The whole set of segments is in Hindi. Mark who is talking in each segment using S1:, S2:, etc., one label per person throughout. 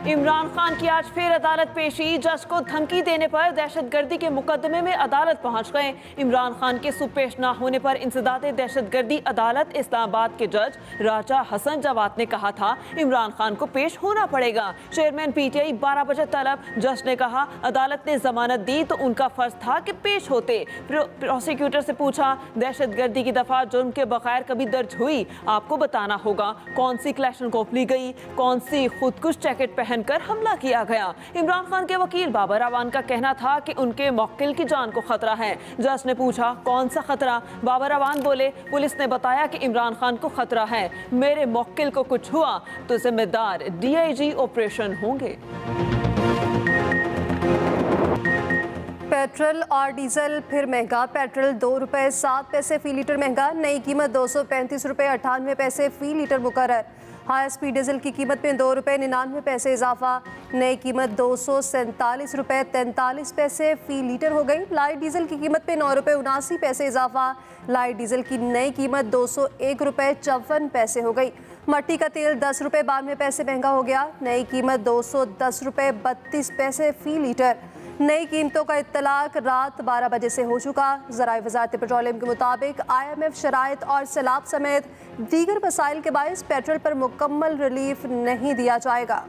S1: इमरान खान की आज फिर अदालत पेशी। जज को धमकी देने पर दहशतगर्दी के मुकदमे में अदालत पहुंच गए। इमरान खान के सुपेश न होने पर इंसदादे दहशतगर्दी अदालत इस्लामाबाद के जज राजा हसन जवाद ने कहा था इमरान खान को पेश होना पड़ेगा। चेयरमैन पीटीआई 12 बजे तलब। जज ने कहा अदालत ने जमानत दी तो उनका फर्ज था कि पेश होते। प्रोसिक्यूटर से पूछा दहशतगर्दी की दफा जुर्म के बगैर कभी दर्ज हुई? आपको बताना होगा। कौन सी क्लैशनकोफ ली गई? कौन सी खुदकुश जैकेट पहनकर हमला किया गया? इमरान खान के वकील बाबर अवान का कहना था कि उनके मौक्किल की जान को खतरा है। जज ने पूछा कौन सा खतरा? बाबर अवान बोले पुलिस ने बताया कि इमरान खान को खतरा है। मेरे मौक्किल को कुछ हुआ तो जिम्मेदार डीआईजी ऑपरेशन होंगे।
S2: पेट्रोल और डीजल फिर महंगा। पेट्रोल 2 रुपये 7 पैसे फी लीटर महंगा। नई कीमत 235 रुपये 98 पैसे फी लीटर मुकर्रर। हाई स्पीड डीजल की कीमत में 2 रुपये 99 पैसे इजाफा। नई कीमत 247 रुपये 43 पैसे फी लीटर हो गई। लाइट डीजल की कीमत में 9 रुपये 79 पैसे इजाफा। लाइट डीजल की नई कीमत 201 रुपये 54 पैसे हो गई। मट्टी का तेल 10 रुपये 92 पैसे महंगा हो गया। नई कीमत 210 रुपये 32 पैसे फी लीटर। नई कीमतों का इत्तलाक रात 12 बजे से हो चुका। ज़राए वज़ारत पेट्रोलियम के मुताबिक IMF शराइत और सैलाब समेत दीगर मसाइल के बायस पेट्रोल पर मुकम्मल रिलीफ नहीं दिया जाएगा।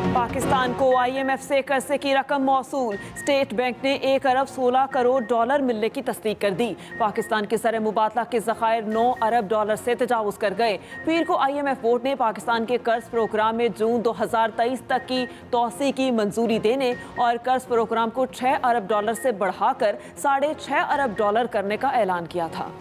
S1: पाकिस्तान को IMF से कर्जे की रकम मौसूल। स्टेट बैंक ने 1 अरब 16 करोड़ डॉलर मिलने की तस्दीक कर दी। पाकिस्तान के सर मुबादला के ज़खायर 9 अरब डॉलर से तजावुज़ कर गए। पीर को IMF बोर्ड ने पाकिस्तान के कर्ज प्रोग्राम में जून 2023 तक की तोसी की मंजूरी देने और कर्ज प्रोग्राम को 6 अरब डॉलर से बढ़ाकर 6.5 अरब डॉलर करने का ऐलान किया था।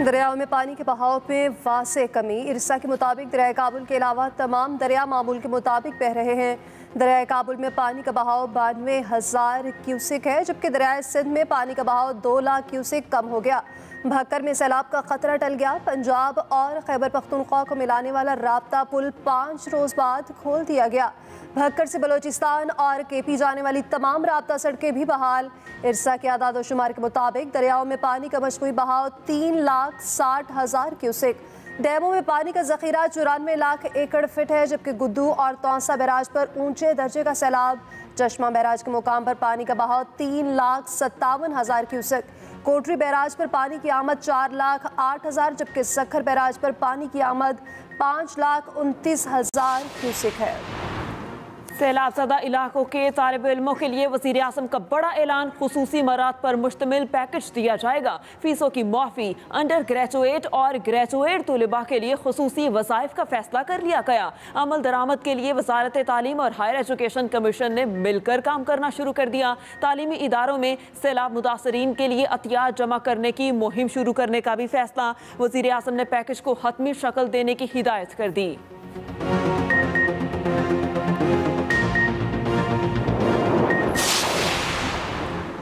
S2: दरियाओं में पानी के बहाव में वासे कमी। इरसा के मुताबिक दरिया काबुल के अलावा तमाम दरिया मामूल के मुताबिक बह रहे हैं। दरिया काबुल में पानी का बहाव 92,000 क्यूसिक है, जबकि दरिया सिंध में पानी का बहाव 2 लाख क्यूसिक कम हो गया। भक्कर में सैलाब का खतरा टल गया। पंजाब और खैबर पख्तूनख्वा को मिलाने वाला राब्ता पुल 5 रोज बाद खोल दिया गया। भक्कर से बलोचिस्तान और केपी जाने वाली तमाम राब्ता सड़कें भी बहाल। इरसा के आदाद शुमार के मुताबिक दरियाओं में पानी का मजमूई बहाव 3,60,000 क्यूसिक। डैमों में पानी का जखीरा 94 लाख एकड़ फिट है, जबकि गुद्दू और तौसा बैराज पर ऊंचे दर्जे का सैलाब। चश्मा बैराज के मुकाम पर पानी का बहाव 3,57,000 क्यूसेक। कोटरी बैराज पर पानी की आमद 4,08,000, जबकि सखर बैराज पर पानी की आमद 5,29,000 क्यूसेक है।
S1: सैलाब ज़दा इलाकों के तालिब इल्मों के लिए वज़ीर आज़म का बड़ा ऐलान। खुसूसी मरात पर मुश्तमिल पैकेज दिया जाएगा। फीसों की माफ़ी। अंडर ग्रेजुएट और ग्रेजुएट तलबा के लिए खुसूसी वज़ाइफ का फैसला कर लिया गया। अमल दरामद के लिए वज़ारत तालीम और हायर एजुकेशन कमीशन ने मिलकर काम करना शुरू कर दिया। तालीमी इदारों में सैलाब मुतासरीन के लिए अतियात जमा करने की मुहिम शुरू करने का भी फैसला। वज़ीर आज़म ने पैकेज को हतमी शक्ल देने की हिदायत कर दी।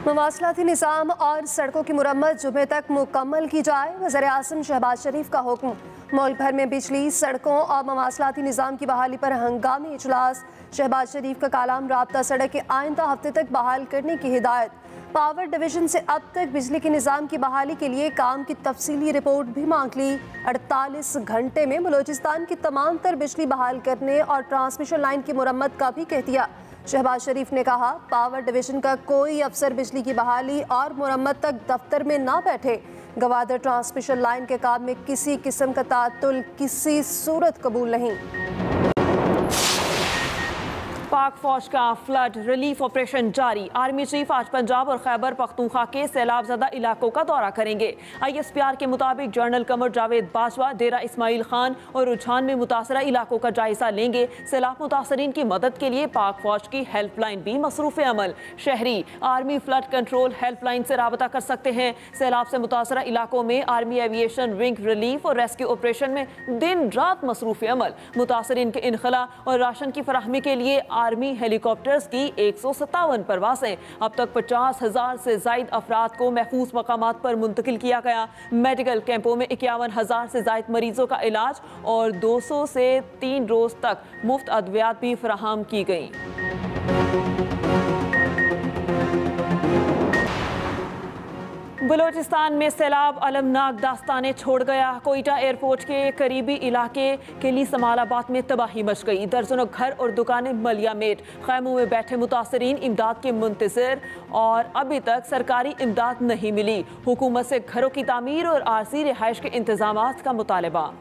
S2: मवासलाती निज़ाम और सड़कों की मुरम्मत जुमे तक मुकम्मल की जाए। वज़ीर आज़म शहबाज शरीफ का हुक्म। मुल्क भर में बिजली, सड़कों और मवासलाती निज़ाम की बहाली पर हंगामी इजलास। शहबाज शरीफ का कालाम राब्ता सड़क के आइंदा हफ्ते तक बहाल करने की हिदायत। पावर डिवीजन से अब तक बिजली के निज़ाम की बहाली के लिए काम की तफसीली रिपोर्ट भी मांग ली। 48 घंटे में बलोचिस्तान की तमाम तर बिजली बहाल करने और ट्रांसमिशन लाइन की मुरम्मत का भी कह दिया। शहबाज शरीफ ने कहा पावर डिवीजन का कोई अफसर बिजली की बहाली और मुरम्मत तक दफ्तर में ना बैठे। गवादर ट्रांसमिशन लाइन के काम में किसी किस्म का तातुल किसी सूरत कबूल नहीं।
S1: पाक फौज का फ्लड रिलीफ ऑपरेशन जारी। आर्मी चीफ आज पंजाब और खैबर पख्तूनख्वा के सैलाब ज़दा इलाकों का दौरा करेंगे। ISPR के मुताबिक जनरल कमर जावेद बाजवा डेरा इस्माइल खान और रुझान में मुतासरा इलाकों का जायजा लेंगे। सैलाब मुतासरीन की मदद के लिए पाक फौज की हेल्पलाइन भी मसरूफ़ अमल। शहरी आर्मी फ्लड कंट्रोल हेल्पलाइन से राबता कर सकते हैं। सैलाब से मुतासरा इलाकों में आर्मी एविएशन विंग रिलीफ और रेस्क्यू ऑपरेशन में दिन रात मसरूफ़ अमल। मुतासरीन के इनखला और राशन की फराहमी के लिए आर्मी हेलीकॉप्टर्स की 157 परवासें। अब तक 50,000 से ज़ायद अफराद को महफूज मकामात पर मुंतकिल किया गया। मेडिकल कैंपों में 51,000 से ज़ायद मरीजों का इलाज और 200 से 3 रोज तक मुफ्त अद्वियात भी फराहम की गई। बलूचिस्तान में सैलाब अलमनाक दास्तानें छोड़ गया। कोयटा एयरपोर्ट के करीबी इलाके किली समालाबाद में तबाही मच गई। दर्जनों घर और दुकानें मलियामेट। खैमों में बैठे मुतासरीन इमदाद के मुंतज़िर और अभी तक सरकारी इमदाद नहीं मिली। हुकूमत से घरों की तामीर और आरजी रिहाइश के इंतजामात का मुतालबा।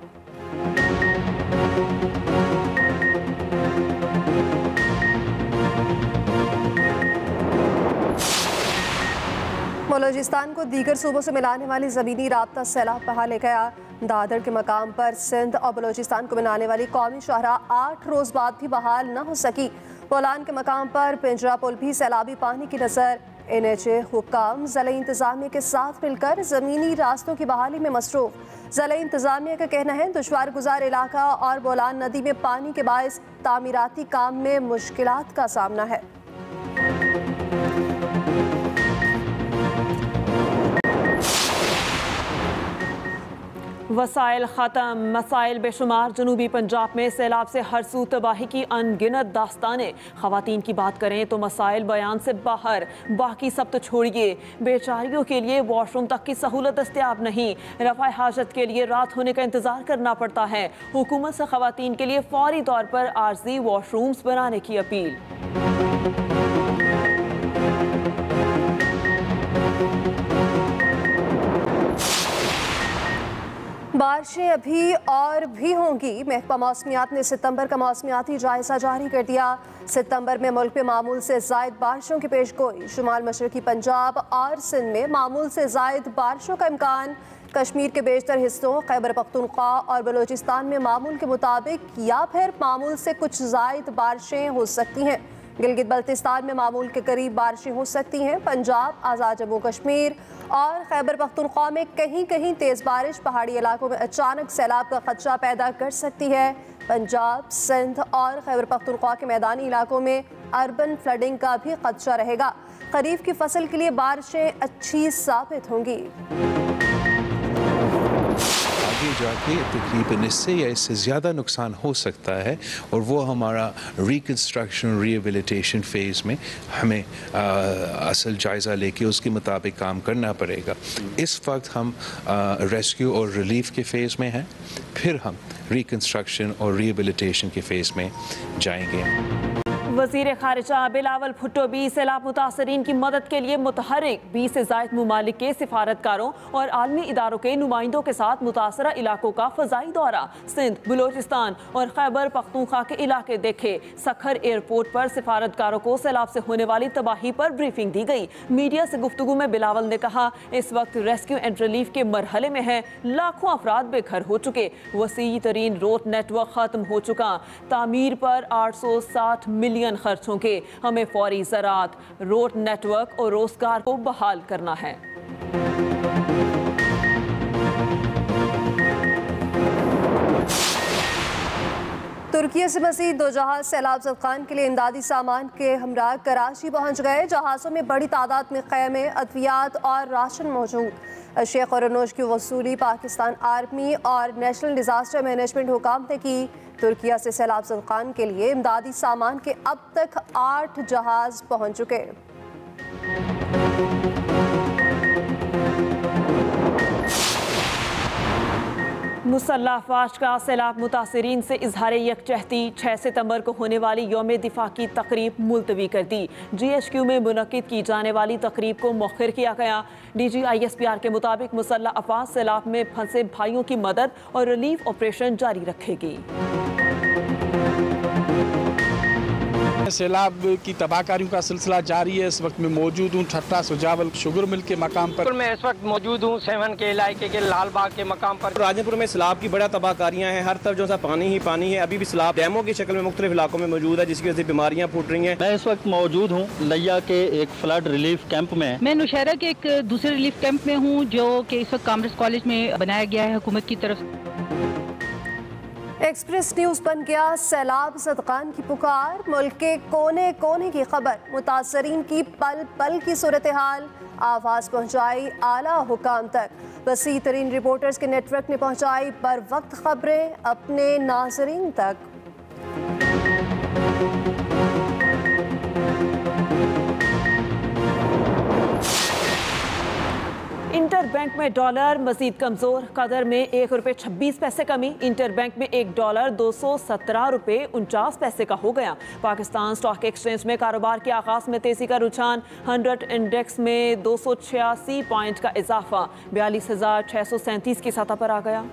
S2: बलूचिस्तान को दीगर सूबों से मिलाने वाली ज़मीनी राब्ता सैलाब बहा ले गया। दादर के मकाम पर सिंध और बलूचिस्तान को मिलाने वाली कौमी शाहराह 8 रोज़ बाद भी बहाल न हो सकी। बोलान के मकाम पर पिंजरा पुल भी सैलाबी पानी की नज़र। NHA हुक्काम ज़िला इंतज़ामिया के साथ मिलकर ज़मीनी रास्तों की बहाली में मसरूफ़। ज़िला इंतज़ामिया का कहना है दुश्वार गुजार इलाका और बोलान नदी में पानी के बायस तामीराती काम में मुश्किलात का सामना है।
S1: वसाइल ख़त्म, मसाइल बेशुमार। जनूबी पंजाब में सैलाब से हर सू तबाही की अनगिनत दास्तानें। ख़वातीन की बात करें तो मसाइल बयान से बाहर, बाकी सब तो छोड़िए। बेचारियों के लिए वॉशरूम तक की सहूलत दस्तयाब नहीं। रफ़ा हाजत के लिए रात होने का इंतज़ार करना पड़ता है। हुकूमत से ख़वातीन के लिए फौरी तौर पर आर्जी वॉशरूम्स बनाने की अपील।
S2: बारिशें अभी और भी होंगी। महकमा मौसमियात ने सितंबर का मौसमियाती जायजा जारी कर दिया। सितंबर में मुल्क में मामूल से ज़ायद बारिशों की पेशगोई। शुमाल मशरकी पंजाब और सिंध में मामूल से ज़ायद बारिशों का इम्कान। कश्मीर के बेशतर हिस्सों, खैबर पख्तूनख्वा और बलूचिस्तान में मामूल के मुताबिक या फिर मामूल से कुछ ज़ायद बारिशें हो सकती हैं। गिलगित बल्तिस्तान में मामूल के करीब बारिशें हो सकती हैं। पंजाब, आज़ाद जम्मू कश्मीर और खैबर पख्तूनख्वा में कहीं कहीं तेज़ बारिश पहाड़ी इलाकों में अचानक सैलाब का खदशा पैदा कर सकती है। पंजाब, सिंध और खैबर पख्तूनख्वा के मैदानी इलाकों में अर्बन फ्लडिंग का भी खदशा रहेगा। खरीफ की फसल के लिए बारिशें अच्छी साबित होंगी।
S3: आगे जाके तकरीबन इससे या इससे ज़्यादा नुकसान हो सकता है और वो हमारा रिकन्स्ट्रक्शन रिहेबिलिटेशन फेज़ में हमें असल जायज़ा लेके उसके मुताबिक काम करना पड़ेगा। इस वक्त हम रेस्क्यू और रिलीफ के फेज़ में हैं, फिर हम रिकन्स्ट्रक्शन और रिहेबिलिटेशन के फेज़ में जाएंगे।
S1: वज़ीर ख़ारिजा बिलावल भुट्टो भी सैलाब मुतासरीन की मदद के लिए मुतहरिक। 20 से ज़ायद मुमालिक के सिफारतकारों और आलमी इदारों के नुमाइंदों के साथ मुतासरा इलाकों का फ़ज़ाई दौरा। सिंध, बलूचिस्तान और खैबर पख्तूनख्वा के इलाके देखे। सखर एयरपोर्ट पर सिफारतकारों को सैलाब से होने वाली तबाही पर ब्रीफिंग दी गई। मीडिया से गुफ्तगू में बिलावल ने कहा, इस वक्त रेस्क्यू एंड रिलीफ के मरहले में है। लाखों अफराद बेघर हो चुके। वसी तरीन रोड नेटवर्क ख़त्म हो चुका। तामीर पर 860 मिलियन खर्च होंगे। हमें फौरी ज़राअत, रोड नेटवर्क और रोजगार को बहाल करना है।
S2: तुर्की से मज़ीद 2 जहाज सैलाब ज़दगान के लिए इमदादी सामान के हमरा कराची पहुँच गए। जहाज़ों में बड़ी तादाद में ख़ैमे, अद्वियात और राशन मौजूद। शेख और अनोश की वसूली पाकिस्तान आर्मी और नेशनल डिज़ास्टर मैनेजमेंट हुकाम ने की। तुर्की से सैलाब ज़दगान के लिए इमदादी सामान के अब तक 8 जहाज़ पहुँच चुके।
S1: मुसल्लह अफवाज का सैलाब मुतासरीन से इजहार यकजहती। 6 सितंबर को होने वाली यौम दिफा की तकरीब मुलतवी कर दी। GHQ में मुनक्किद की जाने वाली तकरीब को मौखर किया गया। DG ISPR के मुताबिक मुसल्लह अफवाज सैलाब में फंसे भाइयों की मदद और रिलीफ ऑपरेशन जारी रखेगी।
S4: सैलाब की तबाहकारियों का सिलसिला जारी है। इस वक्त में मौजूद हूँ ठट्टा सुजावल शुगर मिल के मकाम पर।
S5: मैं इस वक्त मौजूद हूँ 7 के इलाके के लाल बाग के मकाम पर।
S6: राजनपुर में सैलाब की बड़ा तबाहकारियाँ हैं। हर तरफ जो सा पानी ही पानी है। अभी भी सैलाब डैमों की शक्ल में मुख्तलिफ इलाकों में मौजूद है, जिसकी वजह से बीमारियाँ फूट रही हैं।
S7: मैं इस वक्त मौजूद हूँ लिया के एक फ्लड रिलीफ कैंप में।
S8: मैं नौशहरा के एक दूसरे रिलीफ कैंप में हूँ, जो कि इस वक्त कॉमर्स कॉलेज में बनाया गया है हुकूमत की तरफ।
S2: एक्सप्रेस न्यूज़ बन गया सैलाब ज़दगान की पुकार। मुल्क के कोने कोने की खबर, मुतासरीन की पल पल की सूरत हाल। आवाज़ पहुँचाई आला हुकाम तक। वसी तरीन रिपोर्टर्स के नेटवर्क ने पहुँचाई बर वक्त खबरें अपने नाजरीन तक।
S1: बैंक में डॉलर मजीद कमजोर, कदर में ₹1.26 कमी। इंटर बैंक में $1 $217.49 का हो गया। पाकिस्तान स्टॉक एक्सचेंज में कारोबार के आगाज में तेजी का रुझान, 100 इंडेक्स में 286 पॉइंट का इजाफा 42,637 की सतह पर आ गया।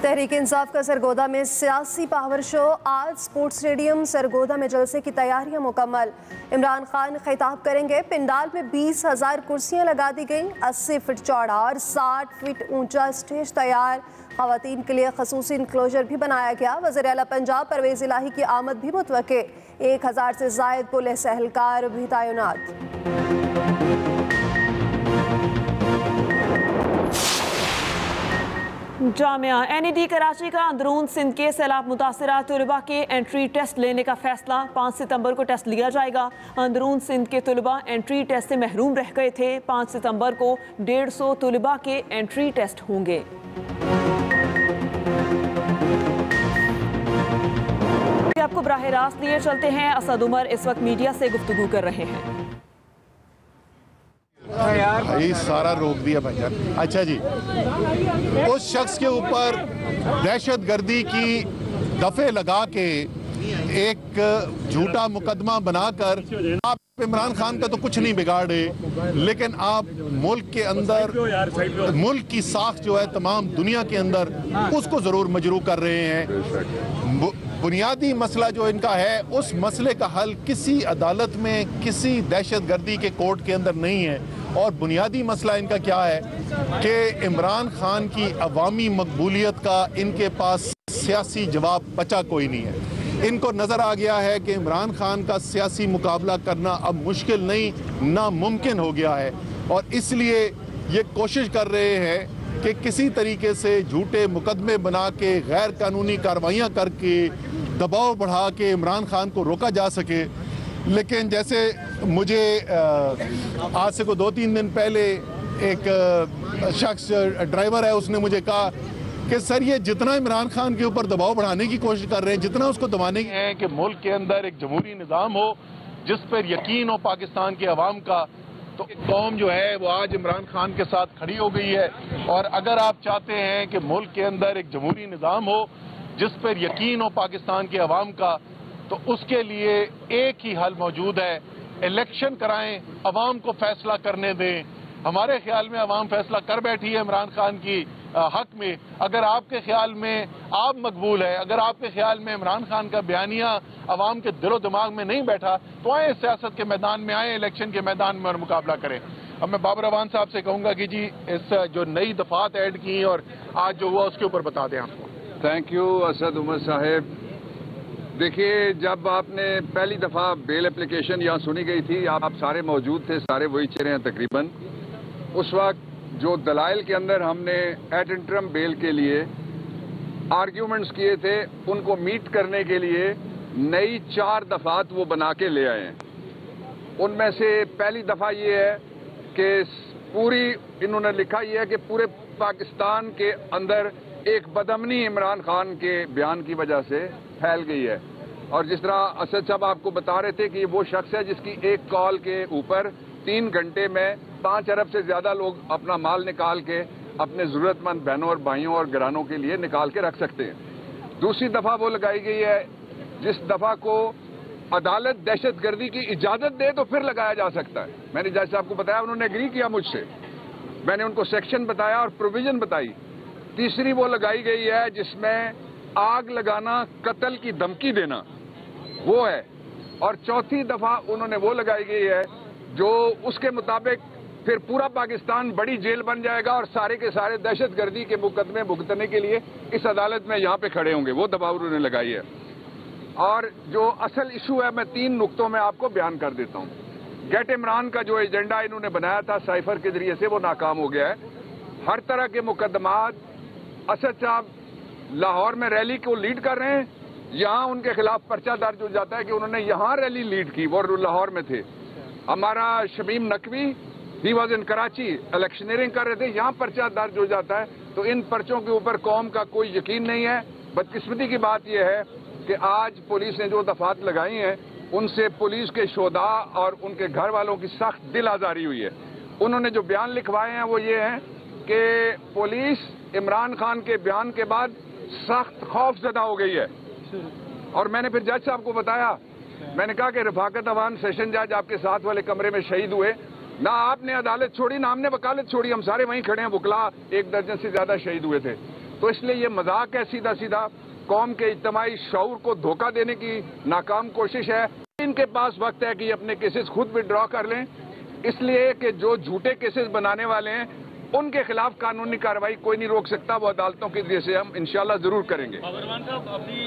S2: तहरीक इंसाफ का सरगोदा में सियासी पावर शो। आज स्पोर्ट्स स्टेडियम सरगोदा में जलसे की तैयारियां मुकम्मल। इमरान खान खिताब करेंगे। पिंडाल में 20,000 कुर्सियां लगा दी गईं। 80 फीट चौड़ा और 60 फीट ऊंचा स्टेज तैयार। खवातीन के लिए खसूसी इंक्लोजर भी बनाया गया। वज़ीर आला पंजाब परवेज़ इलाही की आमद भी मुतवक्के। 1000 से ज़ायद पुलिस एहलकार भी तैनात।
S1: जामिया NED कराची का अंदरून सिंध के सैलाब मुतासरा तलबा के एंट्री टेस्ट लेने का फैसला। 5 सितंबर को टेस्ट लिया जाएगा। अंदरून सिंध के तलबा एंट्री टेस्ट से महरूम रह गए थे। 5 सितंबर को 150 तलबा के एंट्री टेस्ट होंगे। आपको बराह रास्त लिए चलते हैं। असद उमर इस वक्त मीडिया से गुफ्तगू कर रहे हैं।
S9: भाई सारा रोक दिया भैया। अच्छा जी, उस शख्स के ऊपर दहशतगर्दी की दफे लगा के एक झूठा मुकदमा बनाकर आप इमरान खान का तो कुछ नहीं बिगाड़े, लेकिन आप मुल्क के अंदर मुल्क की साख जो है तमाम दुनिया के अंदर उसको जरूर मजरू कर रहे हैं। बुनियादी मसला जो इनका है उस मसले का हल किसी अदालत में किसी दहशतगर्दी के कोर्ट के अंदर नहीं है। और बुनियादी मसला इनका क्या है कि इमरान खान की अवामी मकबूलियत का इनके पास सियासी जवाब बचा कोई नहीं है। इनको नज़र आ गया है कि इमरान खान का सियासी मुकाबला करना अब मुश्किल नहीं नामुमकिन हो गया है, और इसलिए ये कोशिश कर रहे हैं कि किसी तरीके से झूठे मुकदमे बना के गैर कानूनी कार्रवाइयाँ करके दबाव बढ़ा के इमरान खान को रोका जा सके। लेकिन जैसे मुझे आज से को 2-3 दिन पहले एक शख्स ड्राइवर है, उसने मुझे कहा कि सर ये जितना इमरान खान के ऊपर दबाव बढ़ाने की कोशिश कर रहे हैं, जितना उसको दबाने की है कि मुल्क के अंदर एक जमहूरी निज़ाम हो जिस पर यकीन हो पाकिस्तान के अवाम का, तो कौम जो है वो आज इमरान खान के साथ खड़ी हो गई है। और अगर आप चाहते हैं कि मुल्क के अंदर एक जमहूरी निज़ाम हो जिस पर यकीन हो पाकिस्तान के अवाम का, तो उसके लिए एक ही हल मौजूद है, इलेक्शन कराएं, अवाम को फैसला करने दें। हमारे ख्याल में अवाम फैसला कर बैठी है इमरान खान की हक में। अगर आपके ख्याल में आप मकबूल है, अगर आपके ख्याल में इमरान खान का बयानिया अवाम के दिलो दिमाग में नहीं बैठा, तो आए सियासत के मैदान में, आए इलेक्शन के मैदान में और मुकाबला करें। अब मैं बाबर अवान साहब से कहूँगा कि जी इस जो नई दफात ऐड की और आज जो हुआ उसके ऊपर बता दें आपको।
S10: थैंक यू असद उमर साहब। देखिए, जब आपने पहली दफ़ा बेल एप्लीकेशन यहाँ सुनी गई थी, आप सारे मौजूद थे, सारे वही चेहरे हैं तकरीबन। उस वक्त जो दलाइल के अंदर हमने एड इंटरम बेल के लिए आर्ग्यूमेंट्स किए थे, उनको मीट करने के लिए नई 4 दफ़ात वो बना के ले आए हैं। उनमें से पहली दफ़ा ये है कि पूरी इन्होंने लिखा ये है कि पूरे पाकिस्तान के अंदर एक बदअमनी इमरान खान के बयान की वजह से फैल गई है। और जिस तरह असद साहब आपको बता रहे थे कि वो शख्स है जिसकी एक कॉल के ऊपर 3 घंटे में 5 अरब से ज्यादा लोग अपना माल निकाल के अपने जरूरतमंद बहनों और भाइयों और घरानों के लिए निकाल के रख सकते हैं। दूसरी दफा वो लगाई गई है जिस दफा को अदालत दहशतगर्दी की इजाजत दे तो फिर लगाया जा सकता है। मैंने जैसे आपको बताया, उन्होंने एग्री किया मुझसे, मैंने उनको सेक्शन बताया और प्रोविजन बताई। तीसरी वो लगाई गई है जिसमें आग लगाना, कत्ल की धमकी देना वो है। और चौथी दफा उन्होंने वो लगाई गई है जो उसके मुताबिक फिर पूरा पाकिस्तान बड़ी जेल बन जाएगा और सारे के सारे दहशतगर्दी के मुकदमे भुगतने के लिए इस अदालत में यहाँ पे खड़े होंगे, वो दबाव उन्होंने लगाई है। और जो असल इशू है मैं 3 नुक्तों में आपको बयान कर देता हूँ। गेट इमरान का जो एजेंडा इन्होंने बनाया था साइफर के जरिए से, वो नाकाम हो गया है। हर तरह के मुकदमात, असद साहब लाहौर में रैली को लीड कर रहे हैं, यहाँ उनके खिलाफ पर्चा दर्ज हो जाता है कि उन्होंने यहाँ रैली लीड की, वो लाहौर में थे। हमारा Shamim Naqvi, he was in Karachi, electioneering कर रहे थे, यहाँ पर्चा दर्ज हो जाता है। तो इन पर्चों के ऊपर कौम का कोई यकीन नहीं है। बदकिस्मती की बात यह है कि आज पुलिस ने जो दफात लगाई हैं उनसे पुलिस के शोधा और उनके घर वालों की सख्त दिल आज़ारी हुई है। उन्होंने जो बयान लिखवाए हैं वो ये हैं कि पुलिस इमरान खान के बयान के बाद सख्त खौफजदा हो गई है। और मैंने फिर जज साहब को बताया, मैंने कहा कि रफाकत अवान सेशन जज आपके साथ वाले कमरे में शहीद हुए, ना आपने अदालत छोड़ी ना हमने वकालत छोड़ी, हम सारे वहीं खड़े हैं, वकला 1 दर्जन से ज्यादा शहीद हुए थे। तो इसलिए ये मजाक है, सीधा सीधा कौम के इज्तिमाई शऊर को धोखा देने की नाकाम कोशिश है। इनके पास वक्त है कि ये अपने केसेस खुद विड्रॉ कर लें, इसलिए कि जो झूठे केसेस बनाने वाले हैं उनके खिलाफ कानूनी कार्रवाई कोई नहीं रोक सकता। वो अदालतों के जरिए से हम इंशाल्लाह जरूर करेंगे।
S7: अमरमान साहब, अभी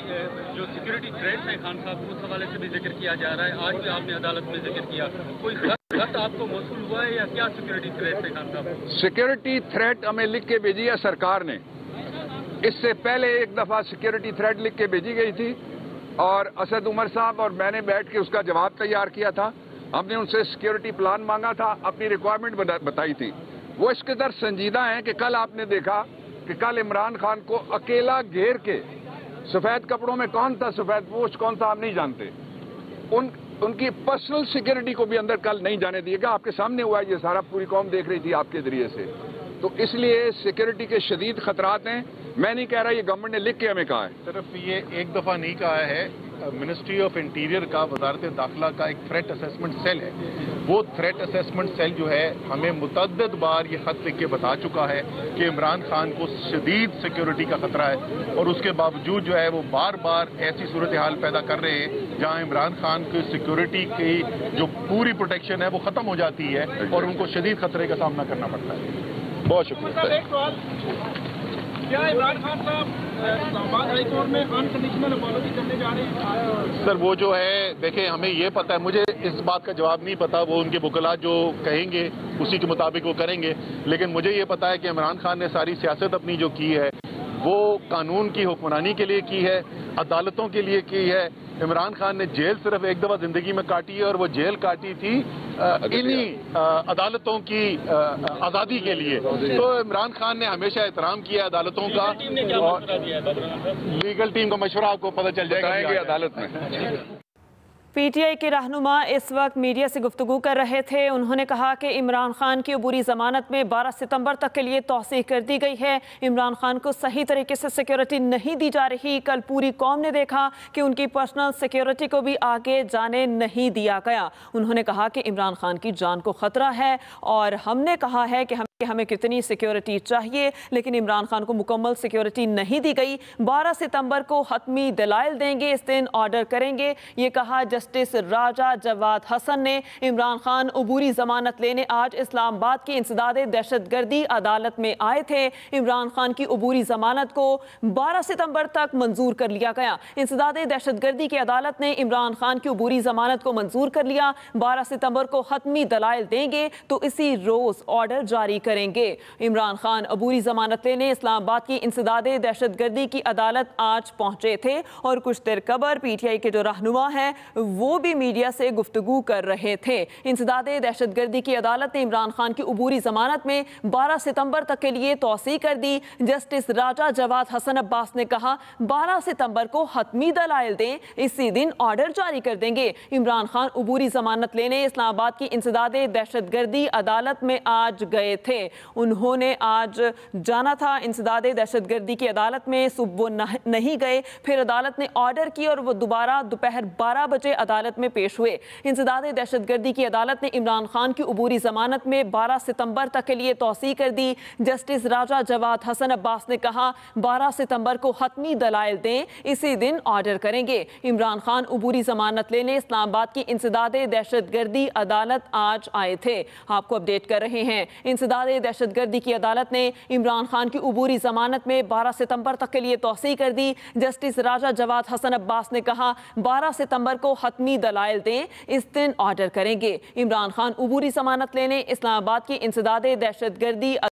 S7: जो सिक्योरिटी थ्रेट है खान साहब, उस हवाले से भी जिक्र किया जा रहा है। आज भी आपने अदालत में जिक्र किया, कोई खत आपको मौसूल हुआ है या क्या सिक्योरिटी थ्रेट है खान साहब?
S10: सिक्योरिटी थ्रेट हमें लिख के भेजी है सरकार ने। इससे पहले एक दफा सिक्योरिटी थ्रेट लिख के भेजी गई थी और असद उमर साहब और मैंने बैठ के उसका जवाब तैयार किया था। हमने उनसे सिक्योरिटी प्लान मांगा था, अपनी रिक्वायरमेंट बताई थी। वो इस कदर संजीदा हैं कि कल आपने देखा कि कल इमरान खान को अकेला घेर के, सफेद कपड़ों में कौन था, सफेद पोश कौन था, हम नहीं जानते, उनकी पर्सनल सिक्योरिटी को भी अंदर कल नहीं जाने दिएगा। आपके सामने हुआ ये सारा, पूरी कौम देख रही थी आपके जरिए से। तो इसलिए सिक्योरिटी के शदीद खतरात हैं। मैं नहीं कह रहा, ये गवर्नमेंट ने लिख के हमें कहा है।
S9: सिर्फ ये एक दफा नहीं कहा है, मिनिस्ट्री ऑफ इंटीरियर का, वजारत दाखिला का एक थ्रेट असेसमेंट सेल है। वो थ्रेट असेसमेंट सेल जो है हमें मुतअद्दिद बार ये खत लिख के बता चुका है कि इमरान खान को शदीद सिक्योरिटी का खतरा है, और उसके बावजूद जो है वो बार बार ऐसी सूरत हाल पैदा कर रहे हैं जहां इमरान खान की सिक्योरिटी की जो पूरी प्रोटेक्शन है वो खत्म हो जाती है और उनको शदीद खतरे का सामना करना पड़ता है। बहुत शुक्रिया।
S4: क्या इमरान खान साहब इस्लामाबाद हाई कोर्ट में अनकंडीशनल अपॉलॉजी करने जा रहे हैं?
S9: सर वो जो है, देखें, हमें ये पता है, मुझे इस बात का जवाब नहीं पता, वो उनके वकला जो कहेंगे उसी के मुताबिक वो करेंगे। लेकिन मुझे ये पता है कि इमरान खान ने सारी सियासत अपनी जो की है वो कानून की हुक्मरानी के लिए की है, अदालतों के लिए की है। इमरान खान ने जेल सिर्फ एक दफा जिंदगी में काटी है और वो जेल काटी थी इन्हीं अदालतों की आज़ादी के लिए। तो इमरान खान ने हमेशा एहतराम किया अदालतों का। लीगल टीम का मशवरा आपको पता चल जाएगा अदालत में।
S1: पीटीआई के रहनुमा इस वक्त मीडिया से गुफ्तगू कर रहे थे। उन्होंने कहा कि इमरान खान की अबूरी जमानत में 12 सितंबर तक के लिए तौसीह कर दी गई है। इमरान खान को सही तरीके से सिक्योरिटी नहीं दी जा रही। कल पूरी कौम ने देखा कि उनकी पर्सनल सिक्योरिटी को भी आगे जाने नहीं दिया गया। उन्होंने कहा कि इमरान खान की जान को खतरा है और हमने कहा है कि हमें कितनी सिक्योरिटी चाहिए, लेकिन इमरान खान को मुकम्मल सिक्योरिटी नहीं दी गई। 12 सितंबर को हतमी दलाइल देंगे, इस दिन ऑर्डर करेंगे। ये कहा जस्टिस राजा जवाद हसन ने। इमरान खान अबूरी जमानत लेने आज इस्लामाबाद की इंसदादे दहशतगर्दी अदालत में आए थे। इमरान खान की अबूरी जमानत को 12 सितंबर तक मंजूर कर लिया गया। इंसदादे दहशतगर्दी की अदालत ने इमरान खान की अबूरी जमानत को मंजूर कर लिया। 12 सितंबर को हतमी दलाइल देंगे तो इसी रोज ऑर्डर जारी करेंगे। इमरान खान अबूरी जमानत लेने इस्लामाबाद की इंसदादे दहशतगर्दी की अदालत आज पहुंचे थे और कुछ देर कबर पीटीआई के जो रहनुमा हैं वो भी मीडिया से गुफ्तगू कर रहे थे। इंसदादे दहशतगर्दी की अदालत ने इमरान खान की अबूरी जमानत में 12 सितंबर तक के लिए तौसीह कर दी। जस्टिस राजा जवाद हसन अब्बास ने कहा 12 सितंबर को हतमी दलाइल दें, इसी दिन ऑर्डर जारी कर देंगे। इमरान खान अबूरी जमानत लेने इस्लामाबाद की इंसदादे दहशतगर्दी अदालत में आज गए थे। उन्होंने आज जाना था इंसदादे दहशतगर्दी की अदालत में, सुबह नहीं गए। फिर अदालत ने ऑर्डर किया और वो दोबारा दोपहर 12 बजे अदालत में पेश हुए। इंसदादे दहशतगर्दी की अदालत ने इमरान खान की अबूरी जमानत में 12 सितंबर तक के लिए तौसीह कर दी। जस्टिस राजा जवाद हसन अब्बास ने कहा 12 सितंबर को हतमी दलाइल दें, इसी दिन ऑर्डर करेंगे। इमरान खान अबूरी जमानत लेने इस्लामाबाद की इंसदादे दहशतगर्दी अदालत आज आए थे। आपको अपडेट कर रहे हैं। इंसदादे दहशतगर्दी की अदालत ने इमरान खान की अबूरी जमानत में 12 सितंबर तक के लिए तौसीह कर दी। जस्टिस राजा जवाद हसन अब्बास ने कहा 12 सितंबर को हतमी दलाइल दें, इस दिन ऑर्डर करेंगे। इमरान खान अबूरी जमानत लेने इस्लामाबाद की इंसदादे दहशतगर्दी